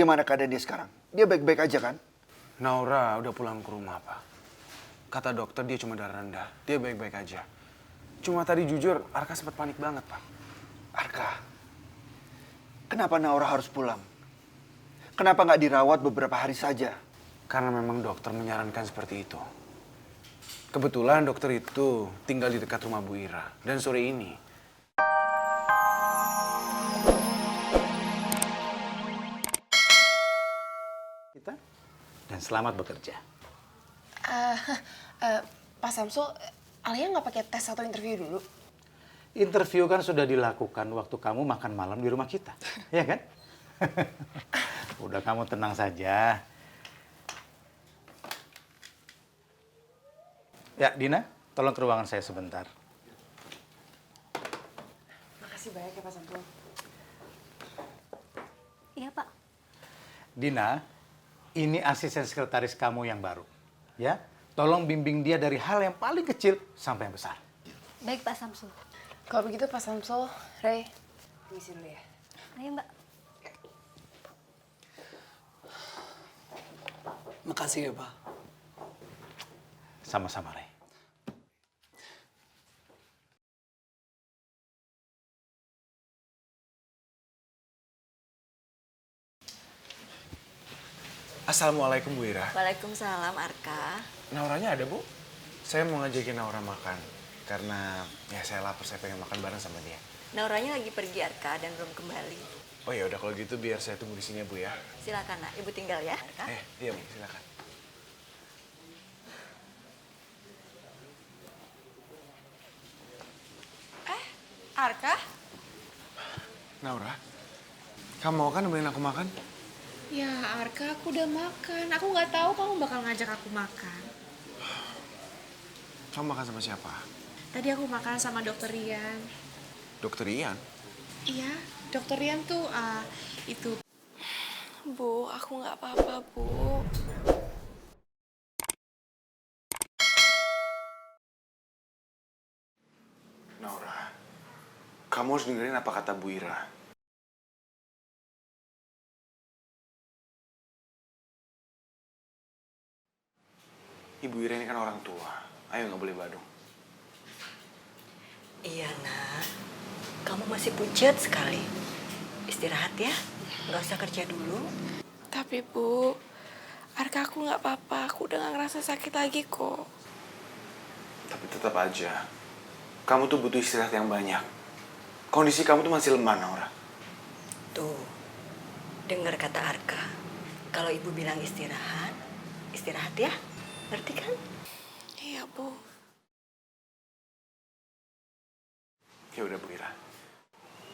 Bagaimana keadaan dia sekarang? Dia baik-baik aja kan? Naura udah pulang ke rumah, Pak. Kata dokter dia cuma darah rendah. Dia baik-baik aja. Cuma tadi jujur, Arka sempat panik banget, Pak. Arka, kenapa Naura harus pulang? Kenapa nggak dirawat beberapa hari saja? Karena memang dokter menyarankan seperti itu. Kebetulan dokter itu tinggal di dekat rumah Bu Ira. Dan sore ini, kita dan selamat bekerja. Pak Samsul, Alia nggak pakai tes atau interview dulu? Interview kan sudah dilakukan waktu kamu makan malam di rumah kita, ya kan? Udah kamu tenang saja. Ya, Dina, tolong ke ruangan saya sebentar. Makasih banyak ya Pak Samsul. Iya, Pak. Dina, ini asisten sekretaris kamu yang baru, ya? Tolong bimbing dia dari hal yang paling kecil sampai yang besar. Baik, Pak Samsul. Kalau begitu Pak Samsul, Ray, permisi dulu ya. Ayo, Mbak. Makasih ya, Pak. Sama-sama, Ray. Assalamualaikum Bu Ira. Waalaikumsalam, Arka. Nauranya ada, Bu? Saya mau ngajakin Naura makan. Karena ya saya lapar, saya pengen makan bareng sama dia. Nauranya lagi pergi, Arka, dan belum kembali. Oh ya udah kalau gitu biar saya tunggu di sini ya, Bu ya. Silakan, Nak. Ibu tinggal ya, Arka. Iya, Bu, silakan. Arka? Naura, kamu mau kan nemenin aku makan? Ya Arka, aku udah makan. Aku nggak tahu kamu bakal ngajak aku makan. Kamu makan sama siapa? Tadi aku makan sama Dokter Rian. Dokter Ian? Iya, Dokter Rian tuh itu. Bu, aku nggak apa-apa, Bu. Naura, kamu harus dengerin apa kata Bu Ira. Ibu Ira ini kan orang tua. Ayo, nggak boleh badung. Iya, Nak. Kamu masih pucet sekali. Istirahat ya. Nggak usah kerja dulu. Tapi Bu, Arka aku nggak apa-apa. Aku udah nggak ngerasa sakit lagi kok. Tapi tetap aja, kamu tuh butuh istirahat yang banyak. Kondisi kamu tuh masih lemah, Naura. Tuh, dengar kata Arka. Kalau ibu bilang istirahat, istirahat ya. Ngerti kan? Iya, Bu. Ya udah, Bu Ira.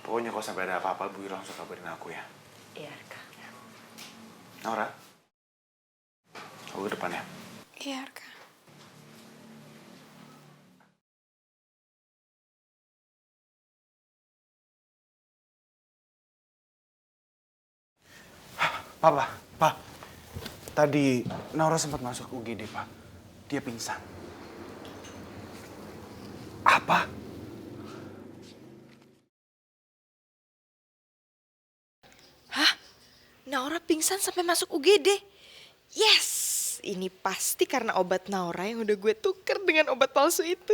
Pokoknya kalau sampai ada apa-apa, Bu Ira langsung kabarin aku ya. Iya, Arka. Naura, aku ke depan ya. Iya, Arka. Pak. Tadi Naura sempat masuk UGD, Pak. Dia pingsan. Apa? Naura pingsan sampai masuk UGD. Yes, ini pasti karena obat Naura yang udah gue tuker dengan obat palsu itu.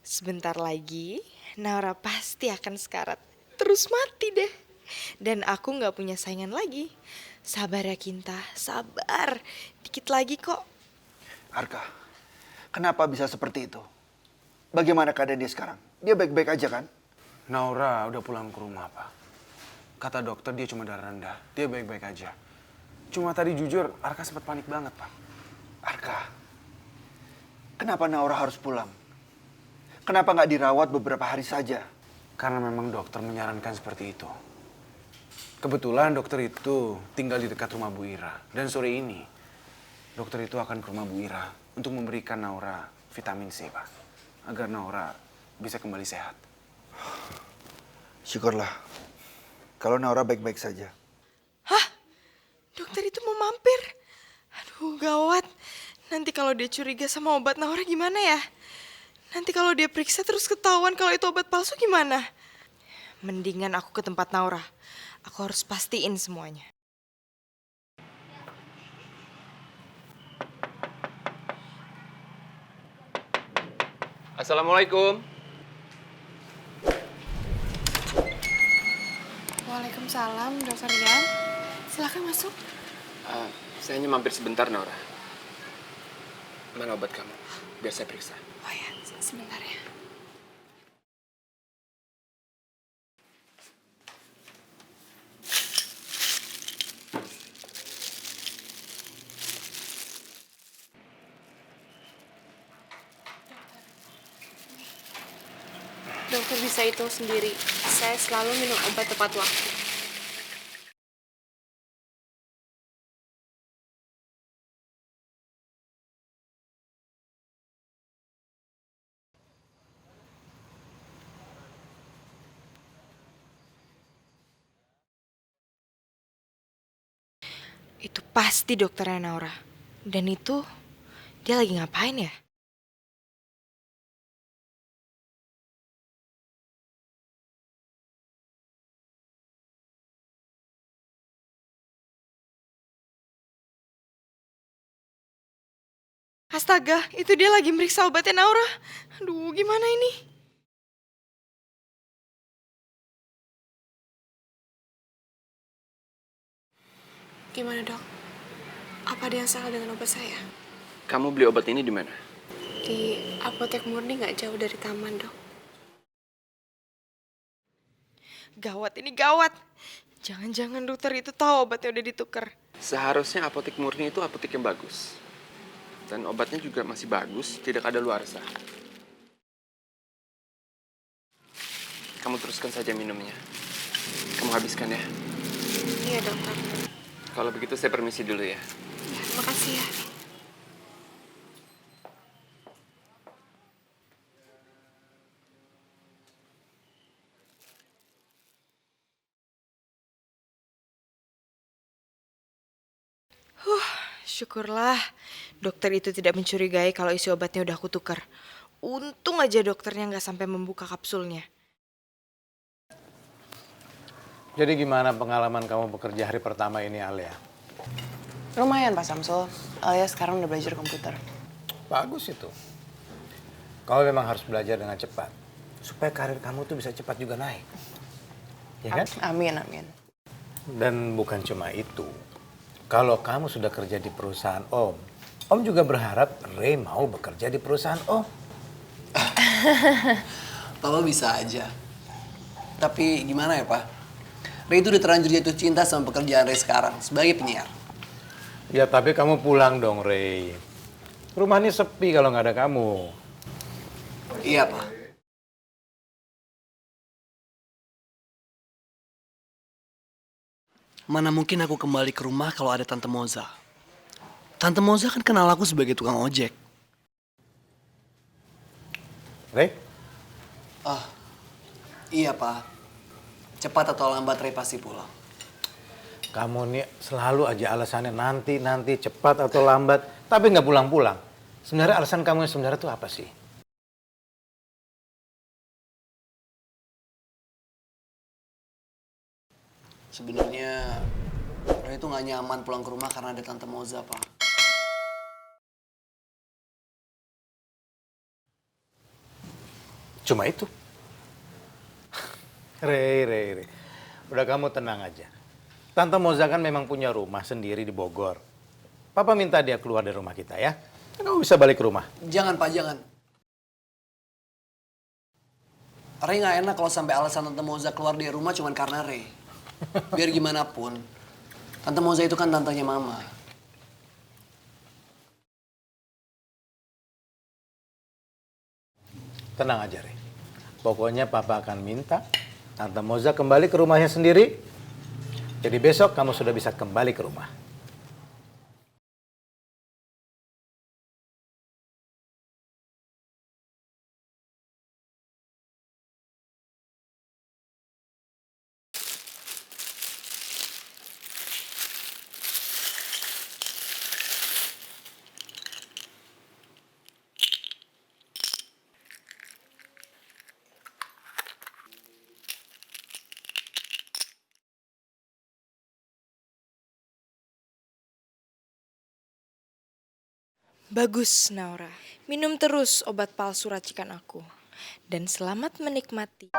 Sebentar lagi, Naura pasti akan sekarat. Terus mati deh. Dan aku gak punya saingan lagi. Sabar ya Kinta, sabar. Dikit lagi kok. Arka, kenapa bisa seperti itu? Bagaimana keadaan dia sekarang? Dia baik-baik aja kan? Naura udah pulang ke rumah, Pak. Kata dokter dia cuma darah rendah. Dia baik-baik aja. Cuma tadi jujur, Arka sempat panik banget, Pak. Arka, kenapa Naura harus pulang? Kenapa nggak dirawat beberapa hari saja? Karena memang dokter menyarankan seperti itu. Kebetulan dokter itu tinggal di dekat rumah Bu Ira. Dan sore ini, dokter itu akan ke rumah Bu Ira untuk memberikan Naura vitamin C, Pak. Agar Naura bisa kembali sehat. Syukurlah. Kalau Naura baik-baik saja. Hah? Dokter itu mau mampir? Aduh, gawat. Nanti kalau dia curiga sama obat Naura gimana ya? Nanti kalau dia periksa terus ketahuan kalau itu obat palsu gimana? Mendingan aku ke tempat Naura. Aku harus pastiin semuanya. Assalamualaikum. Waalaikumsalam, Dokter Rian. Silakan masuk. Saya hanya mampir sebentar, Naura. Mana obat kamu? Biar saya periksa. Oh ya, sebentar ya. Dokter bisa hitung sendiri. Saya selalu minum obat tepat waktu. Itu pasti dokternya Naura. Dan itu, dia lagi ngapain ya? Astaga, itu dia lagi meriksa obatnya Naura. Aduh, gimana ini? Gimana, Dok? Apa ada yang salah dengan obat saya? Kamu beli obat ini di mana? Di apotek murni nggak jauh dari taman, Dok. Gawat ini gawat. Jangan-jangan dokter itu tahu obatnya udah ditukar. Seharusnya apotek murni itu apotek yang bagus. Dan obatnya juga masih bagus, tidak ada luarsa. Kamu teruskan saja minumnya. Kamu habiskan ya. Iya, Dokter. Kalau begitu saya permisi dulu ya. Ya, makasih ya. Syukurlah dokter itu tidak mencurigai kalau isi obatnya udah aku tukar. Untung aja dokternya nggak sampai membuka kapsulnya. Jadi gimana pengalaman kamu bekerja hari pertama ini, Alia? Lumayan Pak Samsul, Alia sekarang udah belajar komputer. Bagus itu. Kau memang harus belajar dengan cepat. Supaya karir kamu tuh bisa cepat juga naik. Ya kan? Amin, amin. Dan bukan cuma itu. Kalau kamu sudah kerja di perusahaan Om juga berharap Ray mau bekerja di perusahaan Om. Papa bisa aja. Tapi gimana ya, Pak? Ray itu udah terlanjur jatuh cinta sama pekerjaan Ray sekarang sebagai penyiar. Ya tapi kamu pulang dong, Ray. Rumah ini sepi kalau nggak ada kamu. Iya, Pak. Mana mungkin aku kembali ke rumah kalau ada Tante Moza. Tante Moza kan kenal aku sebagai tukang ojek. Ray? Ah, iya, Pak. Cepat atau lambat Ray pasti pulang. Kamu nih selalu aja alasannya nanti, cepat atau lambat. Tapi nggak pulang-pulang. Sebenarnya alasan kamu yang sebenarnya tuh apa sih? Sebenarnya Ray itu nggak nyaman pulang ke rumah karena ada Tante Moza, Pak. Cuma itu. Ray. Udah kamu tenang aja. Tante Moza kan memang punya rumah sendiri di Bogor. Papa minta dia keluar dari rumah kita ya. Kamu bisa balik ke rumah. Jangan, Pak, jangan. Ray nggak enak kalau sampai alasan Tante Moza keluar dari rumah cuma karena Ray. Biar gimana pun, Tante Moza itu kan tantenya Mama. Tenang aja, Ray. Pokoknya Papa akan minta Tante Moza kembali ke rumahnya sendiri. Jadi besok kamu sudah bisa kembali ke rumah. Bagus, Naura. Minum terus obat palsu racikan aku. Dan selamat menikmati.